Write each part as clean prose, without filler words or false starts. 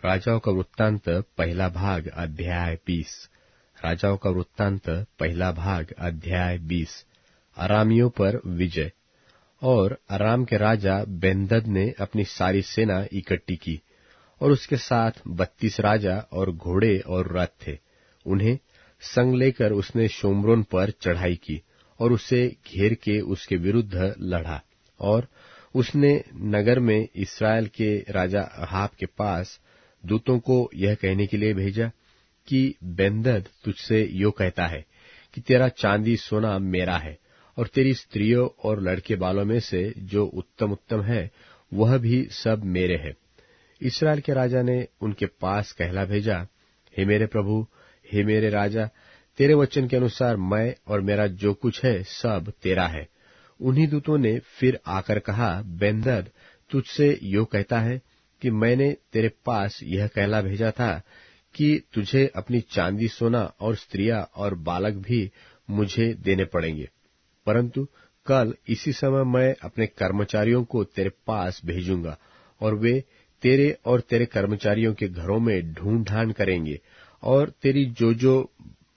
राजाओं का वृत्तांत पहला भाग अध्याय 20। राजाओं का वृत्तांत पहला भाग अध्याय 20। अरामियों पर विजय। और अराम के राजा बेन्हदद ने अपनी सारी सेना इकट्ठी की, और उसके साथ 32 राजा और घोड़े और रथ थे। उन्हें संग लेकर उसने शोम्रोन पर चढ़ाई की और उसे घेर के उसके विरुद्ध लड़ा। और उसने नगर में इस्राएल के राजा अहाब के पास दूतों को यह कहने के लिए भेजा कि बेन्हदद तुझसे यो कहता है कि तेरा चांदी सोना मेरा है, और तेरी स्त्रियों और लड़के बालों में से जो उत्तम उत्तम है वह भी सब मेरे है। इस्राएल के राजा ने उनके पास कहला भेजा, हे मेरे प्रभु, हे मेरे राजा, तेरे वचन के अनुसार मैं और मेरा जो कुछ है सब तेरा है। उन्हीं दूतों ने फिर आकर कहा, बेन्हदद तुझसे यो कहता है कि मैंने तेरे पास यह कहला भेजा था कि तुझे अपनी चांदी सोना और स्त्रियां और बालक भी मुझे देने पड़ेंगे, परंतु कल इसी समय मैं अपने कर्मचारियों को तेरे पास भेजूंगा, और वे तेरे और तेरे कर्मचारियों के घरों में ढूंढ ढांड करेंगे, और तेरी जो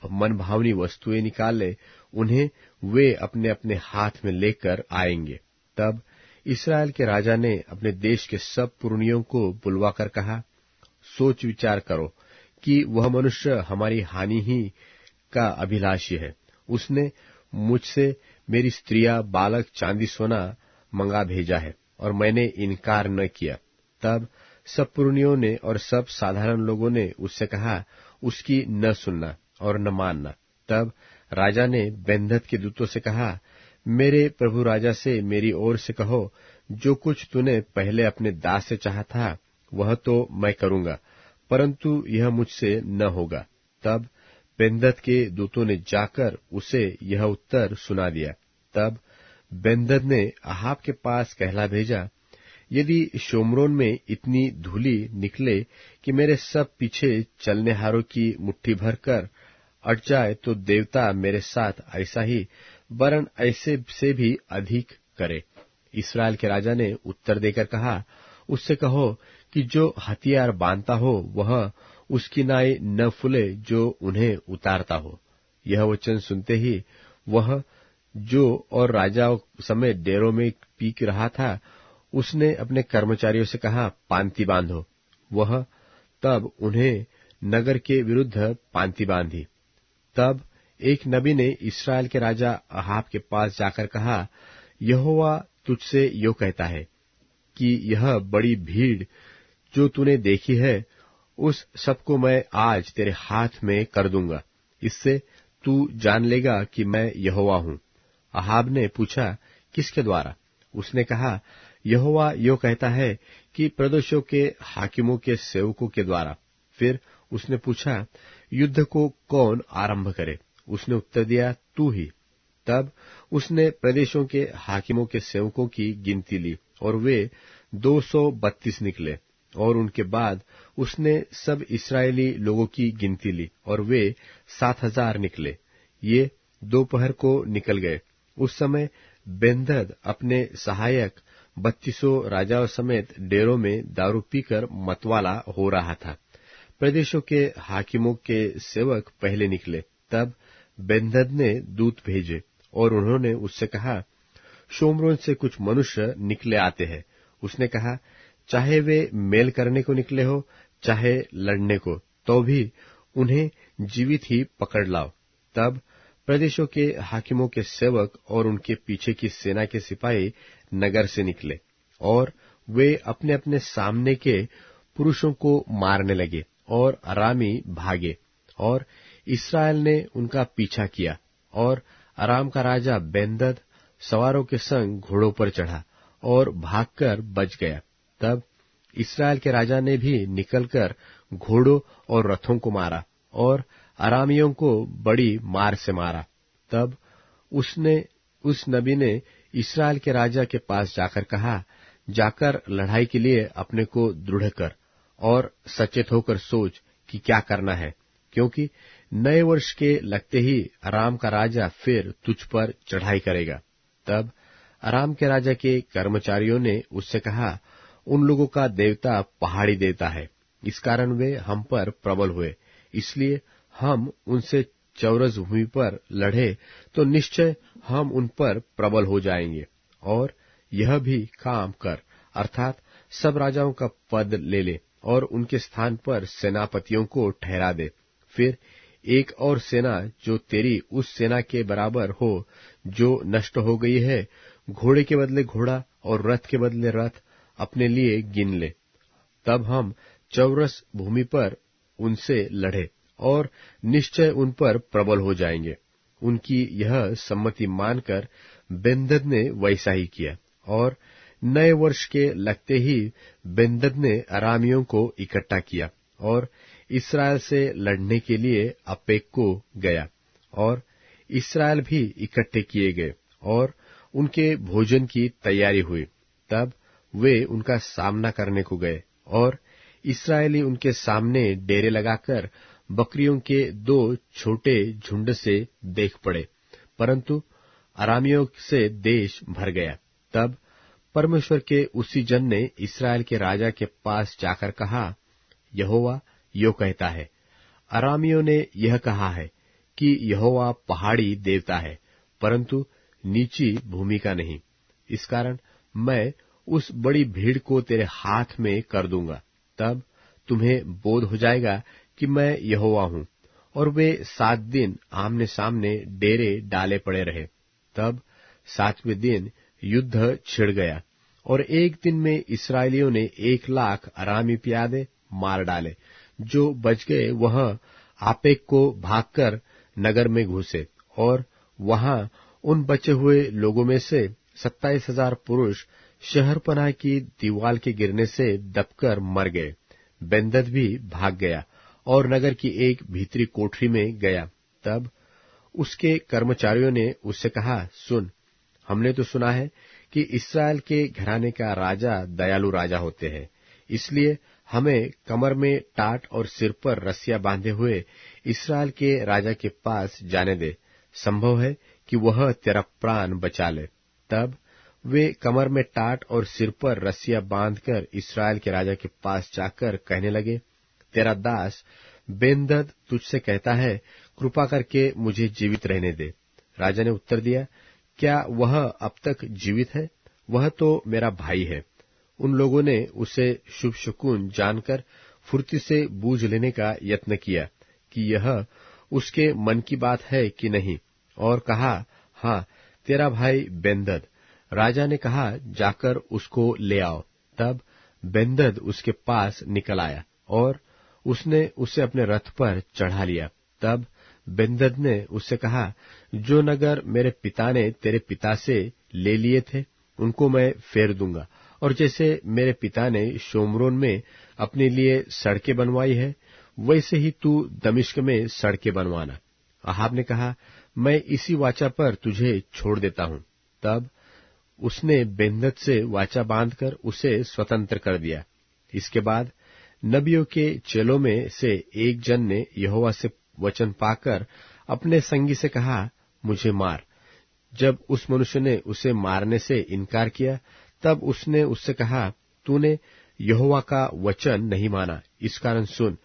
मनभावनी वस्तुएं निकाले उन्हें वे अपने अपने हाथ में लेकर आएंगे। तब इस्राएल के राजा ने अपने देश के सब पुरनियों को बुलवाकर कहा, सोच विचार करो कि वह मनुष्य हमारी हानि ही का अभिलाषी है। उसने मुझसे मेरी स्त्रियां बालक चांदी सोना मंगा भेजा है, और मैंने इनकार न किया। तब सब पुरनियों ने और सब साधारण लोगों ने उससे कहा, उसकी न सुनना और न मानना। तब राजा ने बेन्हदद के दूतों से कहा, मेरे प्रभु राजा से मेरी ओर से कहो, जो कुछ तूने पहले अपने दास से चाहा था वह तो मैं करूंगा, परंतु यह मुझसे न होगा। तब बेन्हदद के दूतों ने जाकर उसे यह उत्तर सुना दिया। तब बेन्हदद ने अहाब के पास कहला भेजा, यदि शोम्रोन में इतनी धूलि निकले कि मेरे सब पीछे चलनेहारों की मुट्ठी भर कर अट जाए, तो देवता मेरे साथ ऐसा ही वरन ऐसे से भी अधिक करे। इस्राएल के राजा ने उत्तर देकर कहा, उससे कहो कि जो हथियार बांधता हो वह उसकी नाई न फूले जो उन्हें उतारता हो। यह वचन सुनते ही वह जो और राजा समेत डेरों में पीक रहा था, उसने अपने कर्मचारियों से कहा, पांति बांधो। वह तब उन्हें नगर के विरुद्ध पांति बांधी। तब एक नबी ने इस्राएल के राजा अहाब के पास जाकर कहा, यहोवा तुझसे यो कहता है कि यह बड़ी भीड़ जो तूने देखी है, उस सबको मैं आज तेरे हाथ में कर दूंगा। इससे तू जान लेगा कि मैं यहोवा हूं। अहाब ने पूछा, किसके द्वारा? उसने कहा, यहोवा यो कहता है कि प्रदेशों के हाकिमों के सेवकों के द्वारा। फिर उसने पूछा, युद्ध को कौन आरंभ करे? उसने उत्तर दिया, तू ही। तब उसने प्रदेशों के हाकिमों के सेवकों की गिनती ली, और वे 232 निकले। और उनके बाद उसने सब इस्राएली लोगों की गिनती ली, और वे 7,000 निकले। ये दोपहर को निकल गए। उस समय बेन्हदद अपने सहायक 32 राजाओं समेत डेरों में दारू पीकर मतवाला हो रहा था। प्रदेशों के हाकिमों के सेवक पहले निकले। तब बेन्हदद ने दूत भेजे, और उन्होंने उससे कहा, शोम्रोन से कुछ मनुष्य निकले आते हैं। उसने कहा, चाहे वे मेल करने को निकले हो चाहे लड़ने को, तो भी उन्हें जीवित ही पकड़ लाओ। तब प्रदेशों के हाकिमों के सेवक और उनके पीछे की सेना के सिपाही नगर से निकले, और वे अपने अपने सामने के पुरुषों को मारने लगे, और अरामी भागे, और इस्राएल ने उनका पीछा किया। और अराम का राजा बेन्हदद सवारों के संग घोड़ों पर चढ़ा और भागकर बच गया। तब इस्राएल के राजा ने भी निकलकर घोड़ों और रथों को मारा, और अरामियों को बड़ी मार से मारा। तब उस नबी ने इस्राएल के राजा के पास जाकर कहा, जाकर लड़ाई के लिए अपने को दृढ़ कर, और सचेत होकर सोच कि क्या करना है, क्योंकि नए वर्ष के लगते ही अराम का राजा फिर तुझ पर चढ़ाई करेगा। तब अराम के राजा के कर्मचारियों ने उससे कहा, उन लोगों का देवता पहाड़ी देवता है, इस कारण वे हम पर प्रबल हुए। इसलिए हम उनसे चौरस भूमि पर लड़े तो निश्चय हम उन पर प्रबल हो जाएंगे। और यह भी काम कर, अर्थात सब राजाओं का पद ले ले और उनके स्थान पर सेनापतियों को ठहरा दे। फिर एक और सेना जो तेरी उस सेना के बराबर हो जो नष्ट हो गई है, घोड़े के बदले घोड़ा और रथ के बदले रथ अपने लिए गिन ले। तब हम चौरस भूमि पर उनसे लड़े और निश्चय उन पर प्रबल हो जाएंगे। उनकी यह सम्मति मानकर बेन्हदद ने वैसा ही किया। और नए वर्ष के लगते ही बेन्हदद ने अरामियों को इकट्ठा किया और इस्राएल से लड़ने के लिए अपेक को गया। और इस्राएल भी इकट्ठे किए गए और उनके भोजन की तैयारी हुई। तब वे उनका सामना करने को गए और इस्राएली उनके सामने डेरे लगाकर बकरियों के 2 छोटे झुंड से देख पड़े, परंतु अरामियों से देश भर गया। तब परमेश्वर के उसी जन ने इस्राएल के राजा के पास जाकर कहा, यहोवा यो कहता है, अरामियों ने यह कहा है कि यहोवा पहाड़ी देवता है, परंतु नीची भूमि का नहीं। इस कारण मैं उस बड़ी भीड़ को तेरे हाथ में कर दूंगा। तब तुम्हें बोध हो जाएगा कि मैं यहोवा हूं। और वे 7 दिन आमने सामने डेरे डाले पड़े रहे। तब 7वें दिन युद्ध छिड़ गया और एक दिन में इस्राएलियों ने 1,00,000 अरामी प्यादे मार डाले। जो बच गए वह आपेक को भागकर नगर में घुसे और वहां उन बचे हुए लोगों में से 27,000 पुरुष शहरपनाह की दीवाल के गिरने से दबकर मर गए। बेन्हदद भी भाग गया और नगर की एक भीतरी कोठरी में गया। तब उसके कर्मचारियों ने उससे कहा, सुन, हमने तो सुना है कि इस्राएल के घराने का राजा दयालु राजा होते हैं, इसलिए हमें कमर में टाट और सिर पर रस्सियां बांधे हुए इस्राएल के राजा के पास जाने दे, संभव है कि वह तेरा प्राण बचा ले। तब वे कमर में टाट और सिर पर रस्सियां बांधकर इस्राएल के राजा के पास जाकर कहने लगे, तेरा दास बेन्हदद तुझसे कहता है, कृपा करके मुझे जीवित रहने दे। राजा ने उत्तर दिया, क्या वह अब तक जीवित है? वह तो मेरा भाई है। उन लोगों ने उसे शुभ शकुन जानकर फुर्ती से बूझ लेने का यत्न किया कि यह उसके मन की बात है कि नहीं, और कहा, हाँ, तेरा भाई बेन्हदद। राजा ने कहा, जाकर उसको ले आओ। तब बेन्हदद उसके पास निकल आया और उसने उसे अपने रथ पर चढ़ा लिया। तब बेन्हदद ने उससे कहा, जो नगर मेरे पिता ने तेरे पिता से ले लिए थे उनको मैं फेर दूंगा, और जैसे मेरे पिता ने शोम्रोन में अपने लिए सड़कें बनवाई है, वैसे ही तू दमिश्क में सड़कें बनवाना। अहाब ने कहा, मैं इसी वाचा पर तुझे छोड़ देता हूं। तब उसने बेन्हदद से वाचा बांधकर उसे स्वतंत्र कर दिया। इसके बाद नबियों के चेलों में से एक जन ने यहोवा से वचन पाकर अपने संगी से कहा, मुझे मार। जब उस मनुष्य ने उसे मारने से इनकार किया, तब उसने उससे कहा, तूने यहोवा का वचन नहीं माना, इस कारण सुन,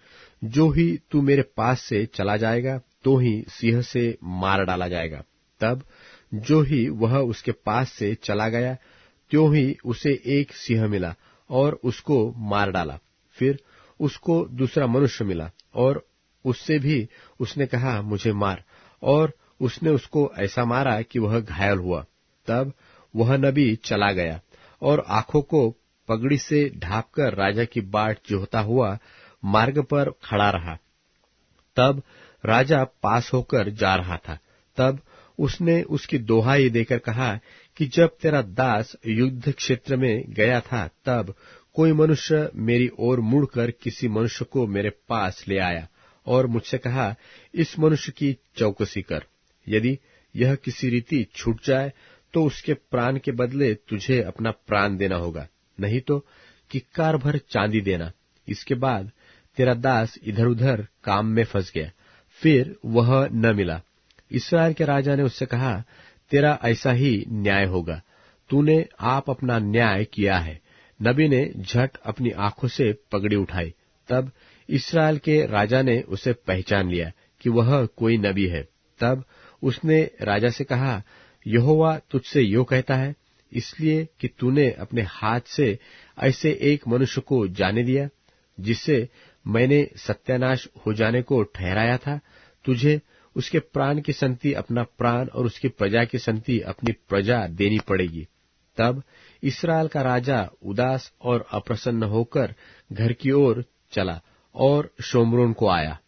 जो ही तू मेरे पास से चला जाएगा तो ही सिंह से मार डाला जाएगा। तब जो ही वह उसके पास से चला गया, त्यों ही उसे एक सिंह मिला और उसको मार डाला। फिर उसको दूसरा मनुष्य मिला और उससे भी उसने कहा, मुझे मार, और उसने उसको ऐसा मारा कि वह घायल हुआ। तब वह नबी चला गया और आंखों को पगड़ी से ढांपकर राजा की बाट जोहता हुआ मार्ग पर खड़ा रहा। तब राजा पास होकर जा रहा था। तब उसने उसकी दोहाई देकर कहा कि जब तेरा दास युद्ध क्षेत्र में गया था, तब कोई मनुष्य मेरी ओर मुड़कर किसी मनुष्य को मेरे पास ले आया और मुझसे कहा, इस मनुष्य की चौकसी कर। यदि यह किसी रीति छूट जाए तो उसके प्राण के बदले तुझे अपना प्राण देना होगा, नहीं तो किक्कार भर चांदी देना। इसके बाद तेरा दास इधर उधर काम में फंस गया, फिर वह न मिला। इस्राएल के राजा ने उससे कहा, तेरा ऐसा ही न्याय होगा, तूने आप अपना न्याय किया है। नबी ने झट अपनी आंखों से पगड़ी उठाई। तब इस्राएल के राजा ने उसे पहचान लिया कि वह कोई नबी है। तब उसने राजा से कहा, यहोवा तुझसे यो कहता है, इसलिए कि तूने अपने हाथ से ऐसे एक मनुष्य को जाने दिया, जिससे मैंने सत्यानाश हो जाने को ठहराया था, तुझे उसके प्राण की संगति अपना प्राण और उसकी प्रजा की संगति अपनी प्रजा देनी पड़ेगी। तब इस्राएल का राजा उदास और अप्रसन्न होकर घर की ओर चला और शोम्रोन को आया।